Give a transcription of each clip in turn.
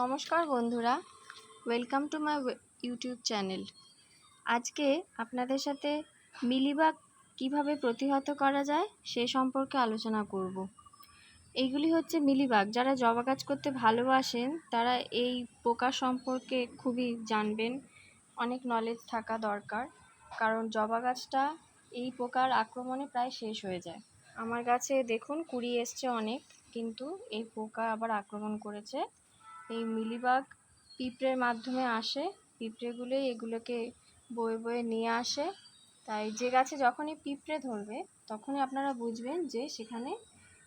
নমস্কার বন্ধুরা, welcome to my YouTube channel. আজকে আপনাদের সাথে মিলিবাগ কিভাবে প্রতিহত করা যায় সে সম্পর্কে আলোচনা করব। এইগুলি হচ্ছে মিলিবাগ। যারা জবা গাছ করতে ভালোবাসেন তারা এই পোকা সম্পর্কে খুবই জানবেন, অনেক নলেজ থাকা দরকার, কারণ জবা গাছটা এই পোকার আক্রমণে প্রায় শেষ হয়ে যায়। আমার গাছে দেখুন কুড়ি এসছে অনেক, কিন্তু এই পোকা আবার আক্রমণ করেছে। এই মিলিবাগ পিঁপড়ের মাধ্যমে আসে, পিঁপড়েগুলোই এগুলোকে বয়ে বয়ে নিয়ে আসে। তাই যে গাছে যখনই পিঁপড়ে ধরবে তখনই আপনারা বুঝবেন যে সেখানে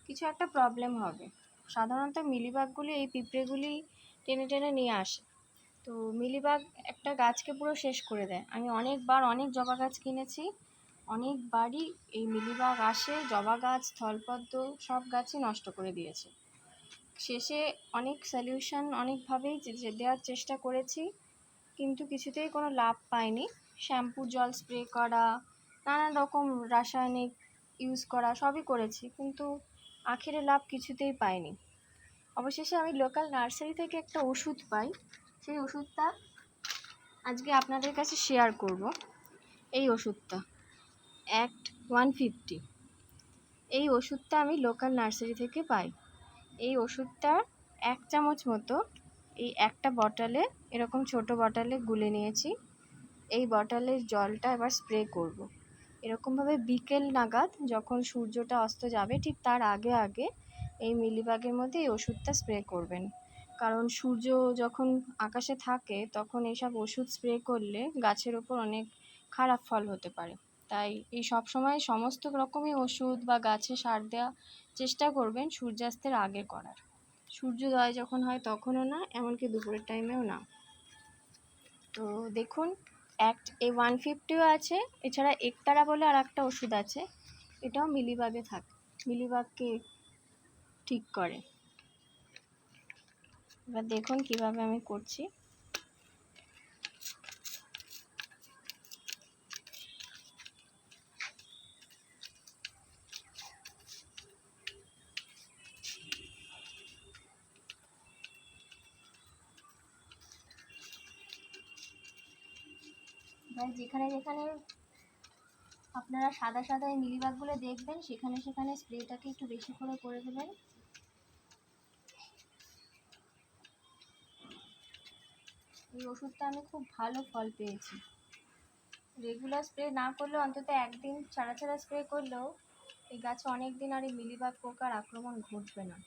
কিছু একটা প্রবলেম হবে। সাধারণত মিলিবাগগুলি এই পিঁপড়েগুলি টেনে টেনে নিয়ে আসে। তো মিলিবাগ একটা গাছকে পুরো শেষ করে দেয়। আমি অনেকবার অনেক জবা গাছ কিনেছি, অনেকবারই এই মিলিবাগ আসে, জবা গাছ, স্থলপদ্ম সব গাছই নষ্ট করে দিয়েছে। শেষে অনেক সলিউশন অনেকভাবেই দেওয়ার চেষ্টা করেছি, কিন্তু কিছুতেই কোনো লাভ পাইনি। শ্যাম্পু জল স্প্রে করা, নানান রকম রাসায়নিক ইউজ করা, সবই করেছি, কিন্তু আখেরে লাভ কিছুতেই পাইনি। অবশেষে আমি লোকাল নার্সারি থেকে একটা ওষুধ পাই, সেই ওষুধটা আজকে আপনাদের কাছে শেয়ার করব। এই ওষুধটা অ্যাক্ট 150, এই ওষুধটা আমি লোকাল নার্সারি থেকে পাই। এই ওষুধটার 1 চামচ মতো এই একটা বটলে, এরকম ছোট বটলে গুলে নিয়েছি। এই বটলের জলটা এবার স্প্রে করব। এরকমভাবে বিকেল নাগাদ যখন সূর্যটা অস্ত যাবে ঠিক তার আগে আগে এই মিলিবাগের মধ্যে এই ওষুধটা স্প্রে করবেন। কারণ সূর্য যখন আকাশে থাকে তখন এইসব ওষুধ স্প্রে করলে গাছের ওপর অনেক খারাপ ফল হতে পারে। তাই এই সব সময় সমস্ত রকমই ওষুধ বা গাছে সার দেওয়া চেষ্টা করবেন সূর্যাস্তের আগে করার। সূর্যোদয় যখন হয় তখনও না, এমনকি দুপুরের টাইমেও না। তো দেখুন, অ্যাক্ট 150ও আছে, এছাড়া একতারা বলে আর একটা ওষুধ আছে, এটাও মিলিবাগে থাকে, মিলিবাগকে ঠিক করে। এবার দেখুন কিভাবে আমি করছি। এবার যেখানে যেখানে আপনারা সাদা সাদা এই মিলিবাগগুলো দেখবেন সেখানে সেখানে স্প্রেটাকে একটু বেশি করে দেবেন। এই ওষুধটা আমি খুব ভালো ফল পেয়েছি। রেগুলার স্প্রে না করলেও অন্তত একদিন ছাড়া ছাড়া স্প্রে করলেও এই গাছে অনেক দিন আর এই মিলিবাগ পোকার আক্রমণ ঘটবে না।